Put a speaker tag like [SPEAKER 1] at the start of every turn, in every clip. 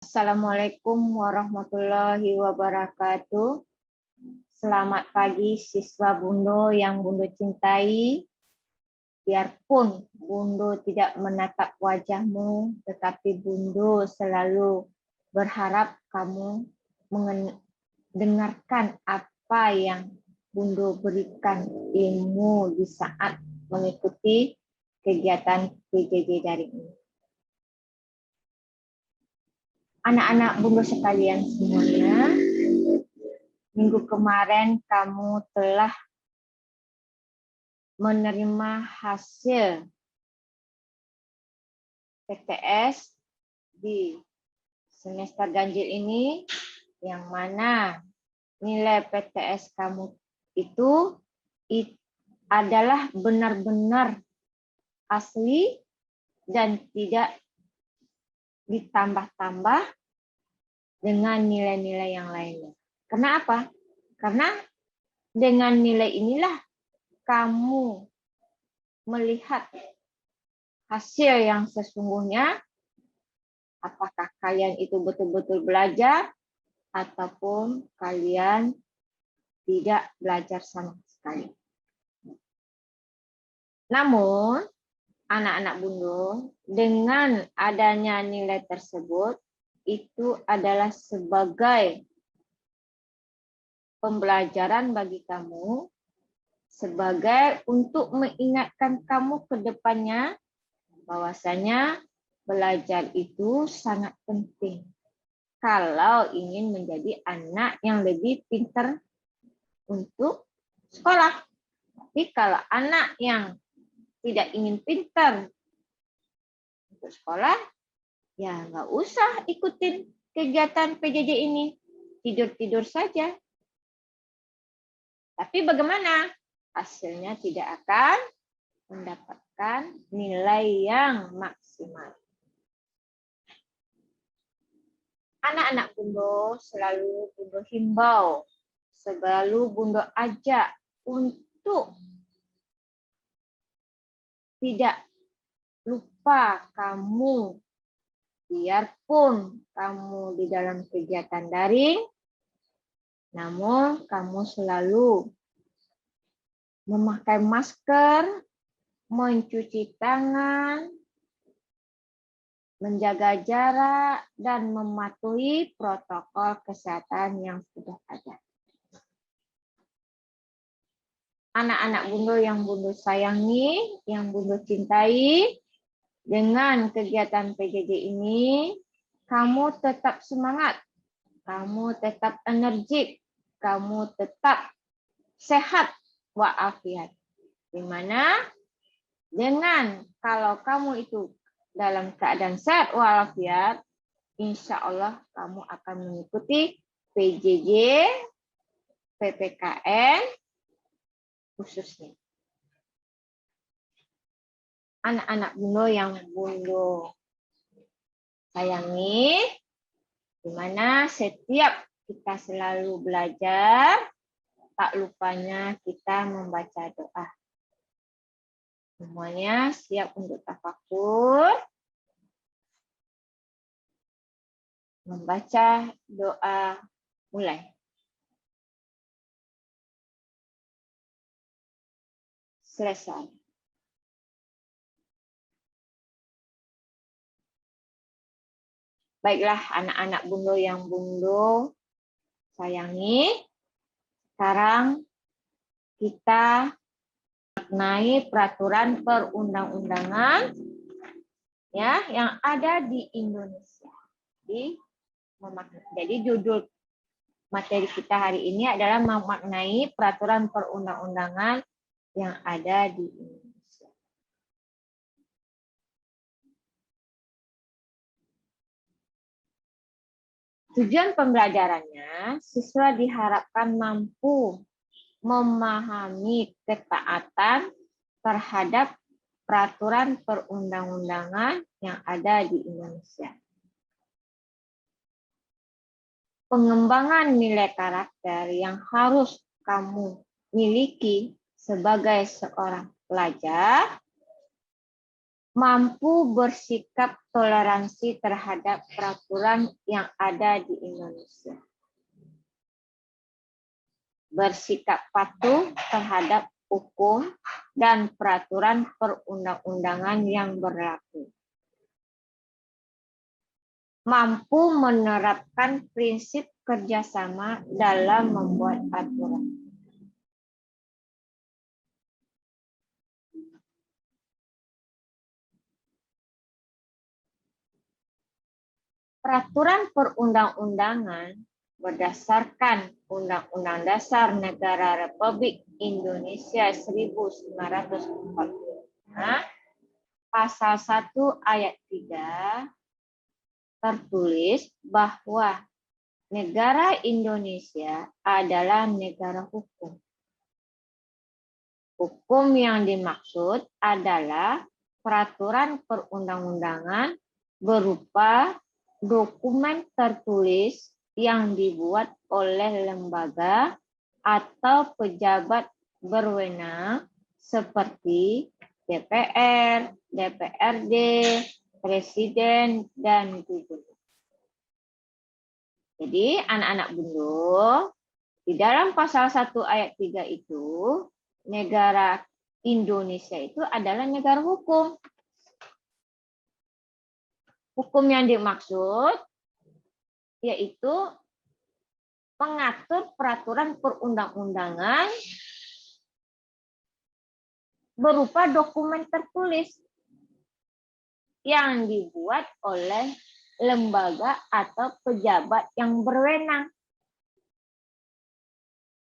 [SPEAKER 1] Assalamualaikum warahmatullahi wabarakatuh. Selamat pagi siswa Bundo yang Bundo cintai. Biarpun Bundo tidak menatap wajahmu, tetapi Bundo selalu berharap kamu mendengarkan apa yang Bundo berikan ilmu di saat mengikuti kegiatan PJJ daring ini. Anak-anak Bundo sekalian semuanya, minggu kemarin kamu telah menerima hasil PTS di semester ganjil ini, yang mana nilai PTS kamu itu adalah benar-benar asli dan tidak ditambah-tambah dengan nilai-nilai yang lainnya. Karena apa? Karena dengan nilai inilah kamu melihat hasil yang sesungguhnya, apakah kalian itu betul-betul belajar ataupun kalian tidak belajar sama sekali. Namun, anak-anak Bundo, dengan adanya nilai tersebut, itu adalah sebagai pembelajaran bagi kamu, sebagai untuk mengingatkan kamu ke depannya, bahwasanya belajar itu sangat penting. Kalau ingin menjadi anak yang lebih pintar untuk sekolah. Tapi kalau anak yang tidak ingin pintar untuk sekolah, ya nggak usah ikutin kegiatan PJJ ini. Tidur-tidur saja. Tapi bagaimana? Hasilnya tidak akan mendapatkan nilai yang maksimal. Anak-anak Bundo selalu Bundo himbau, selalu Bundo ajak untuk tidak lupa kamu, biarpun kamu di dalam kegiatan daring, namun kamu selalu memakai masker, mencuci tangan, menjaga jarak, dan mematuhi protokol kesehatan yang sudah ada. Anak-anak Bundo yang Bundo sayangi, yang Bundo cintai, dengan kegiatan PJJ ini, kamu tetap semangat, kamu tetap energik, kamu tetap sehat walafiat. Di mana dengan kalau kamu itu dalam keadaan sehat walafiat, insya Allah kamu akan mengikuti PJJ, PPKN, khususnya. Anak-anak Bundo yang Bundo sayangi, di mana setiap kita selalu belajar, tak lupanya kita membaca doa. Semuanya siap untuk tafakur, membaca doa, mulai. Selesai. Baiklah anak-anak Bundo yang Bundo sayangi, sekarang kita mengenai peraturan perundang-undangan ya yang ada di Indonesia. Jadi judul materi kita hari ini adalah memaknai peraturan perundang-undangan yang ada di Indonesia. Tujuan pembelajarannya, siswa diharapkan mampu memahami ketaatan terhadap peraturan perundang-undangan yang ada di Indonesia. Pengembangan nilai karakter yang harus kamu miliki sebagai seorang pelajar mampu bersikap toleransi terhadap peraturan yang ada di Indonesia. Bersikap patuh terhadap hukum dan peraturan perundang-undangan yang berlaku. Mampu menerapkan prinsip kerjasama dalam membuat aturan. Peraturan perundang-undangan berdasarkan Undang-Undang Dasar Negara Republik Indonesia 1945, Pasal 1 Ayat 3, tertulis bahwa negara Indonesia adalah negara hukum. Hukum yang dimaksud adalah peraturan perundang-undangan berupa dokumen tertulis yang dibuat oleh lembaga atau pejabat berwenang seperti DPR, DPRD, Presiden, dan Gubernur. Jadi anak-anak Bundo, di dalam pasal 1 ayat 3 itu, negara Indonesia itu adalah negara hukum. Hukum yang dimaksud yaitu mengatur peraturan perundang-undangan berupa dokumen tertulis yang dibuat oleh lembaga atau pejabat yang berwenang.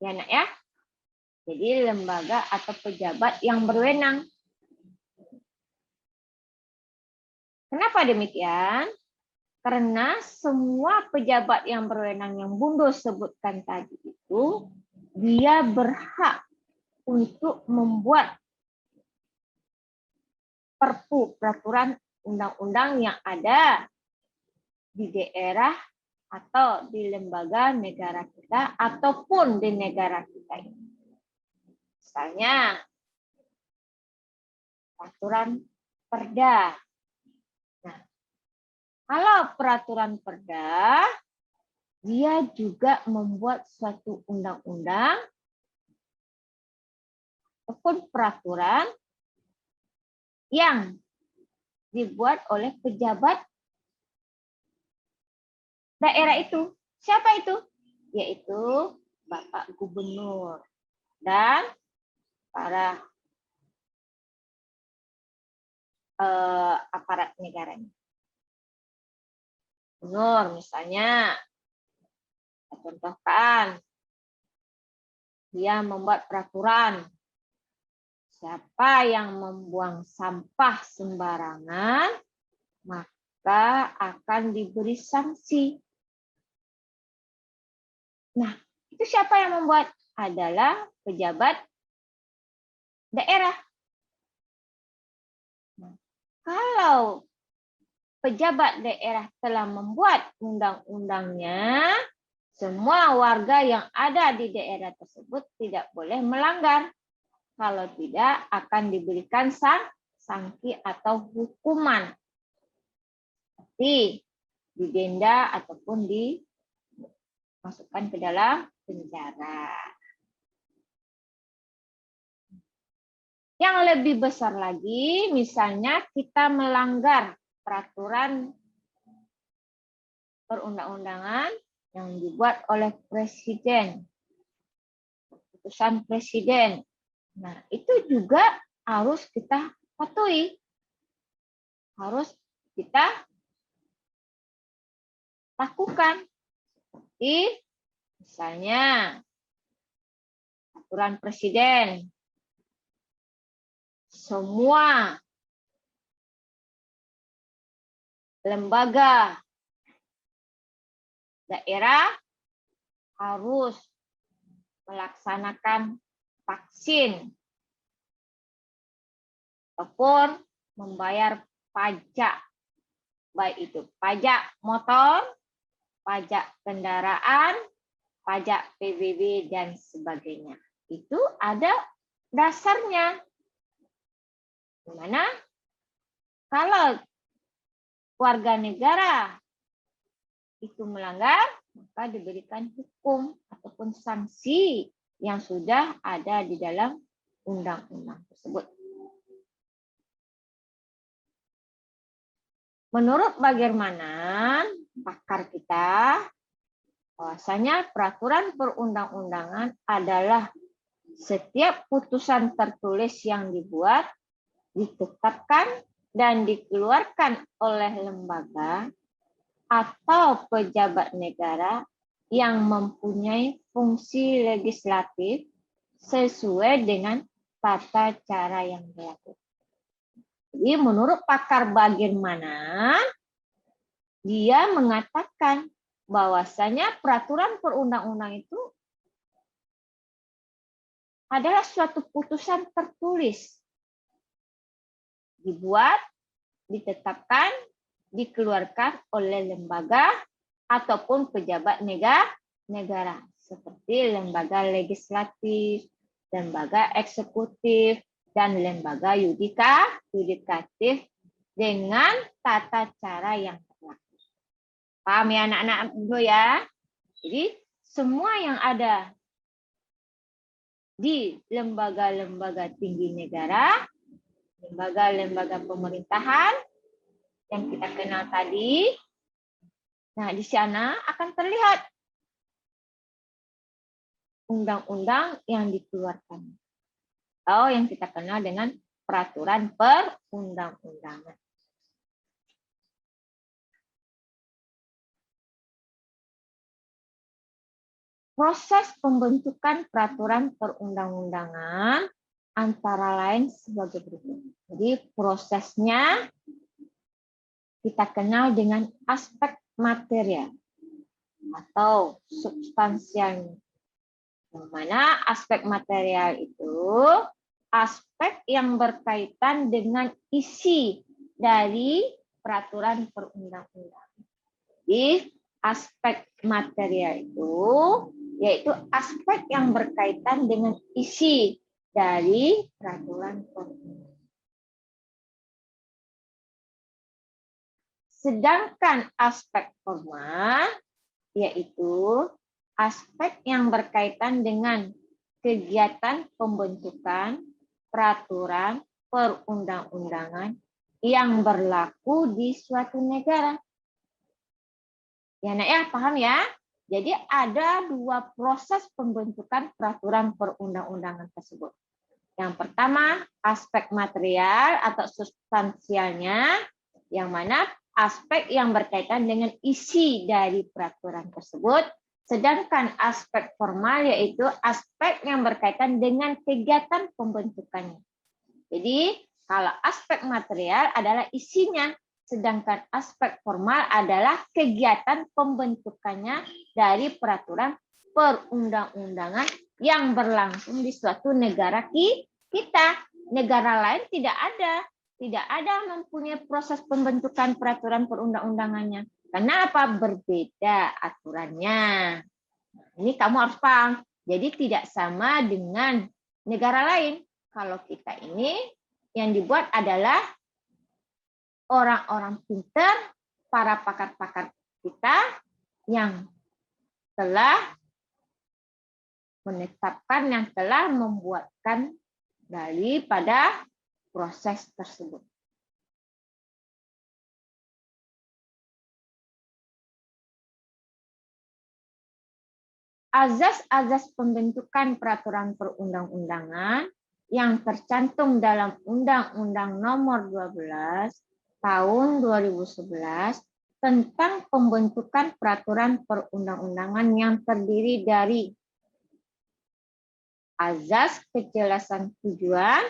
[SPEAKER 1] Ya, Nak ya? Jadi lembaga atau pejabat yang berwenang. Kenapa demikian? Karena semua pejabat yang berwenang yang Bundo sebutkan tadi itu, dia berhak untuk membuat perpu, peraturan undang-undang yang ada di daerah atau di lembaga negara kita ataupun di negara kita ini. Misalnya, peraturan perda. Nah, kalau peraturan perda, dia juga membuat suatu undang-undang ataupun peraturan yang dibuat oleh pejabat daerah itu. Siapa itu? Yaitu Bapak Gubernur dan para aparat negaranya. Gubernur misalnya, kita contohkan, dia membuat peraturan siapa yang membuang sampah sembarangan maka akan diberi sanksi. Nah, itu siapa yang membuat? Adalah pejabat daerah. Nah, kalau pejabat daerah telah membuat undang-undangnya, semua warga yang ada di daerah tersebut tidak boleh melanggar. Kalau tidak, akan diberikan sanksi atau hukuman. Seperti didenda ataupun dimasukkan ke dalam penjara. Yang lebih besar lagi, misalnya kita melanggar peraturan perundang-undangan yang dibuat oleh presiden, keputusan presiden. Nah, itu juga harus kita patuhi. Harus kita lakukan. Seperti misalnya aturan presiden. Semua lembaga daerah harus melaksanakan vaksin ataupun membayar pajak, baik itu pajak motor, pajak kendaraan, pajak PBB, dan sebagainya. Itu ada dasarnya. Di mana Kalau warga negara itu melanggar, maka diberikan hukum ataupun sanksi yang sudah ada di dalam undang-undang tersebut. Menurut bagaimana pakar kita, bahwasanya peraturan perundang-undangan adalah setiap putusan tertulis yang dibuat, ditetapkan, dan dikeluarkan oleh lembaga atau pejabat negara yang mempunyai fungsi legislatif sesuai dengan tata cara yang berlaku. Jadi menurut pakar bagaimana, dia mengatakan bahwasanya peraturan perundang-undang itu adalah suatu putusan tertulis. Dibuat, ditetapkan, dikeluarkan oleh lembaga ataupun pejabat negara seperti lembaga legislatif, lembaga eksekutif, dan lembaga yudikatif dengan tata cara yang berlaku. Paham ya anak-anak dulu ya? Jadi semua yang ada di lembaga-lembaga tinggi negara, lembaga-lembaga pemerintahan yang kita kenal tadi, nah di sana akan terlihat undang-undang yang dikeluarkan atau yang kita kenal dengan peraturan perundang-undangan. Proses pembentukan peraturan perundang-undangan antara lain sebagai berikut. Jadi prosesnya kita kenal dengan aspek material atau substansialnya. Yang mana aspek material itu aspek yang berkaitan dengan isi dari peraturan perundang-undangan. Jadi aspek material itu yaitu aspek yang berkaitan dengan isi dari peraturan perundang-undangan. Sedangkan aspek formal yaitu aspek yang berkaitan dengan kegiatan pembentukan peraturan perundang-undangan yang berlaku di suatu negara. Ya, Nak ya, paham ya? Jadi ada dua proses pembentukan peraturan perundang-undangan tersebut. Yang pertama, aspek material atau substansialnya, yang mana aspek yang berkaitan dengan isi dari peraturan tersebut. Sedangkan aspek formal yaitu aspek yang berkaitan dengan kegiatan pembentukannya. Jadi kalau aspek material adalah isinya, sedangkan aspek formal adalah kegiatan pembentukannya dari peraturan perundang-undangan yang berlangsung di suatu negara kita. Negara lain tidak ada mempunyai proses pembentukan peraturan perundang-undangannya. Kenapa? Berbeda aturannya. Ini kamu harus paham. Jadi tidak sama dengan negara lain. Kalau kita ini yang dibuat adalah orang-orang pintar, para pakar-pakar kita yang telah menetapkan, yang telah membuatkan daripada proses tersebut. Azas-azas pembentukan peraturan perundang-undangan yang tercantum dalam Undang-Undang Nomor 12 Tahun 2011 tentang pembentukan peraturan perundang-undangan yang terdiri dari azas kejelasan tujuan,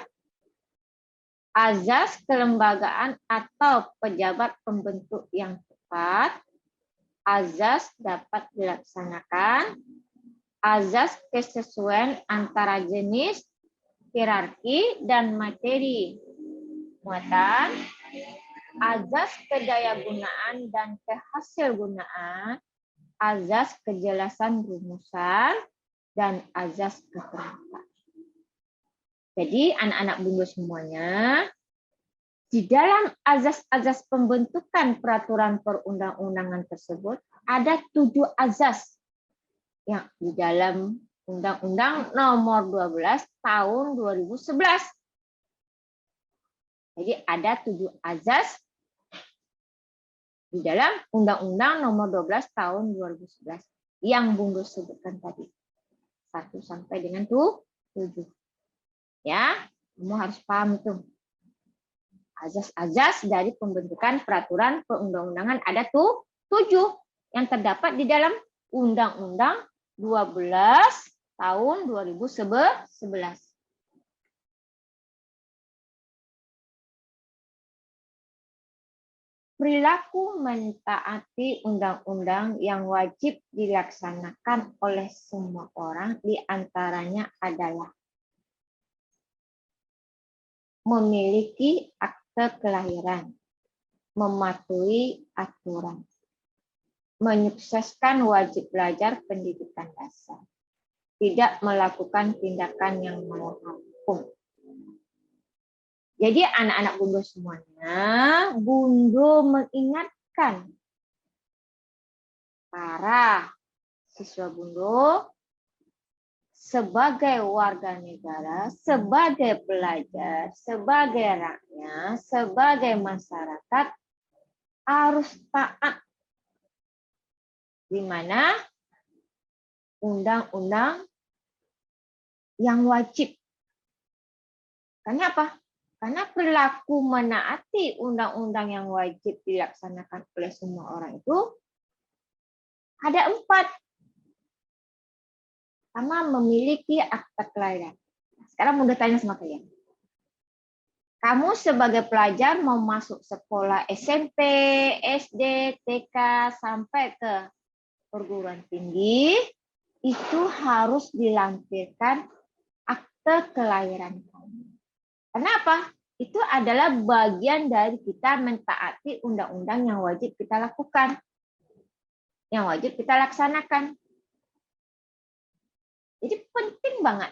[SPEAKER 1] azas kelembagaan atau pejabat pembentuk yang tepat, azas dapat dilaksanakan, azas kesesuaian antara jenis, hierarki, dan materi muatan, azas kedayagunaan dan kehasilgunaan, azas kejelasan rumusan, dan azas keterbukaan. Jadi anak-anak bunda semuanya, di dalam azas-azas pembentukan peraturan perundang-undangan tersebut ada 7 azas yang di dalam Undang-Undang Nomor 12 Tahun 2011. Jadi ada 7 azas di dalam Undang-Undang Nomor 12 Tahun 2011 yang Bung Doh sebutkan tadi. 1 sampai dengan 7. Ya, kamu harus paham itu. Azas-azas dari pembentukan peraturan perundang-undangan ada 7 yang terdapat di dalam Undang-Undang 12 tahun 2011. Perilaku mentaati undang-undang yang wajib dilaksanakan oleh semua orang diantaranya adalah memiliki akte kelahiran, mematuhi aturan, menyukseskan wajib belajar pendidikan dasar, tidak melakukan tindakan yang melanggar hukum. Jadi anak-anak Bun Doh semuanya, Bun Doh mengingatkan para siswa Bun Doh sebagai warga negara, sebagai pelajar, sebagai rakyat, sebagai masyarakat harus taat di mana undang-undang yang wajib. Karena apa? Karena perilaku menaati undang-undang yang wajib dilaksanakan oleh semua orang itu ada 4. Pertama, memiliki akte kelahiran. Sekarang udah tanya sama kalian. Kamu sebagai pelajar mau masuk sekolah SMP, SD, TK, sampai ke perguruan tinggi, itu harus dilampirkan akte kelahiran kamu. Kenapa? Itu adalah bagian dari kita mentaati undang-undang yang wajib kita lakukan, yang wajib kita laksanakan. Jadi penting banget.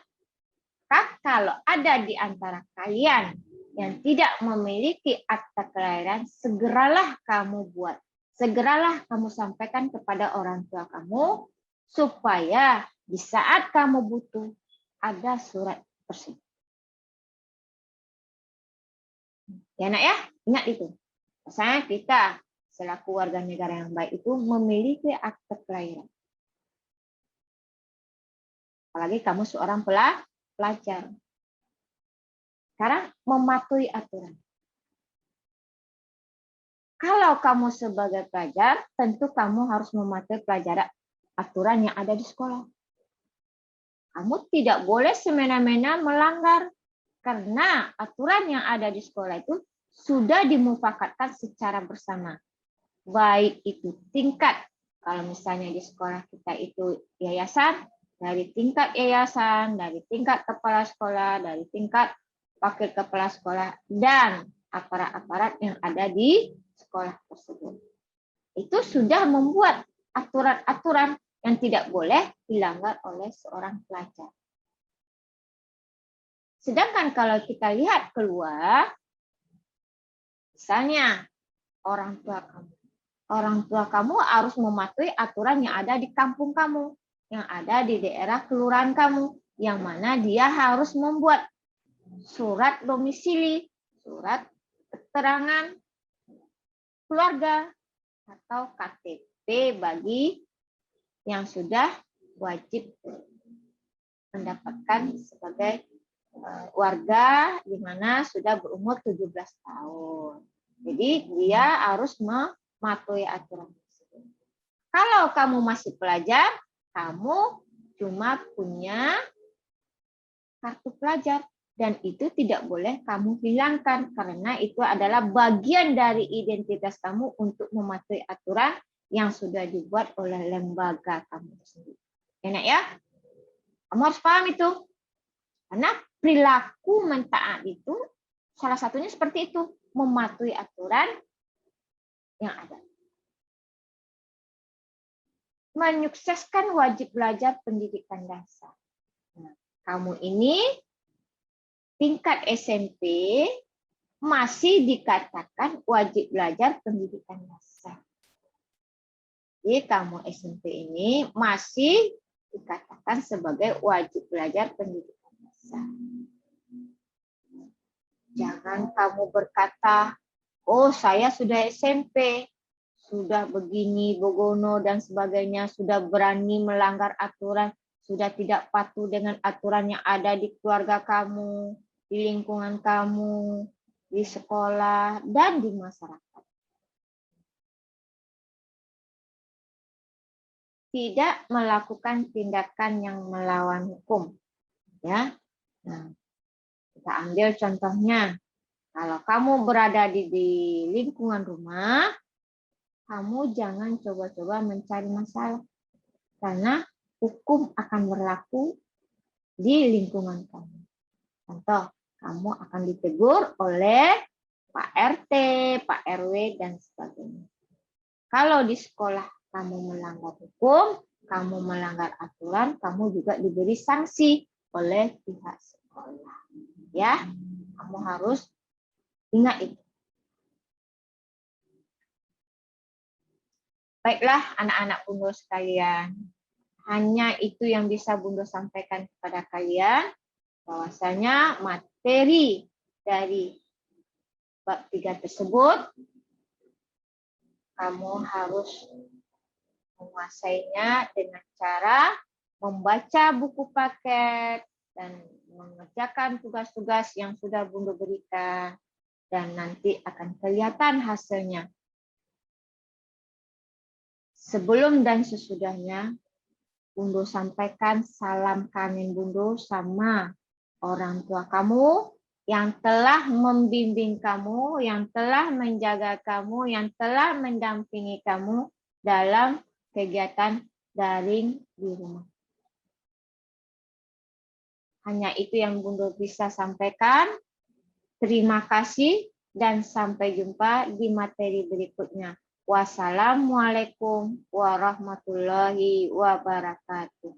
[SPEAKER 1] Kalau ada di antara kalian yang tidak memiliki akte kelahiran, segeralah kamu buat. Segeralah kamu sampaikan kepada orang tua kamu, supaya di saat kamu butuh, ada surat tersebut. Ya nak ya, ingat itu. Misalnya kita selaku warga negara yang baik itu memiliki akte kelahiran. Apalagi kamu seorang pelajar. Sekarang mematuhi aturan. Kalau kamu sebagai pelajar, tentu kamu harus mematuhi pelajaran aturan yang ada di sekolah. Kamu tidak boleh semena-mena melanggar. Karena aturan yang ada di sekolah itu sudah dimufakatkan secara bersama. Baik itu tingkat, kalau misalnya di sekolah kita itu yayasan, dari tingkat yayasan, dari tingkat kepala sekolah, dari tingkat wakil kepala sekolah, dan aparat-aparat yang ada di sekolah tersebut. Itu sudah membuat aturan-aturan yang tidak boleh dilanggar oleh seorang pelajar. Sedangkan kalau kita lihat keluar, misalnya orang tua kamu harus mematuhi aturan yang ada di kampung kamu, yang ada di daerah kelurahan kamu, yang mana dia harus membuat surat domisili, surat keterangan keluarga, atau KTP bagi yang sudah wajib mendapatkan sebagai warga di mana sudah berumur 17 tahun. Jadi dia harus mematuhi aturan tersebut. Kalau kamu masih pelajar, kamu cuma punya kartu pelajar dan itu tidak boleh kamu hilangkan karena itu adalah bagian dari identitas kamu untuk mematuhi aturan yang sudah dibuat oleh lembaga kamu sendiri. Enak ya? Kamu harus paham itu. Karena perilaku mentaat itu salah satunya seperti itu, mematuhi aturan yang ada. Menyukseskan wajib belajar pendidikan dasar. Nah, kamu ini tingkat SMP masih dikatakan wajib belajar pendidikan dasar. Jadi kamu SMP ini masih dikatakan sebagai wajib belajar pendidikan dasar. Jangan kamu berkata, oh saya sudah SMP, sudah begini, begono, dan sebagainya, sudah berani melanggar aturan, sudah tidak patuh dengan aturan yang ada di keluarga kamu, di lingkungan kamu, di sekolah, dan di masyarakat. Tidak melakukan tindakan yang melawan hukum. Ya, nah, kita ambil contohnya. Kalau kamu berada di lingkungan rumah, kamu jangan coba-coba mencari masalah. Karena hukum akan berlaku di lingkungan kamu. Contoh, kamu akan ditegur oleh Pak RT, Pak RW, dan sebagainya. Kalau di sekolah kamu melanggar hukum, kamu melanggar aturan, kamu juga diberi sanksi oleh pihak sekolah. Ya, kamu harus ingat itu. Baiklah anak-anak Bunda sekalian, hanya itu yang bisa Bunda sampaikan kepada kalian, bahwasanya materi dari bab 3 tersebut kamu harus menguasainya dengan cara membaca buku paket dan mengerjakan tugas-tugas yang sudah Bunda berikan, dan nanti akan kelihatan hasilnya. Sebelum dan sesudahnya, Bunda sampaikan salam kangen Bunda sama orang tua kamu yang telah membimbing kamu, yang telah menjaga kamu, yang telah mendampingi kamu dalam kegiatan daring di rumah. Hanya itu yang Bunda bisa sampaikan. Terima kasih dan sampai jumpa di materi berikutnya. Wassalamualaikum warahmatullahi wabarakatuh.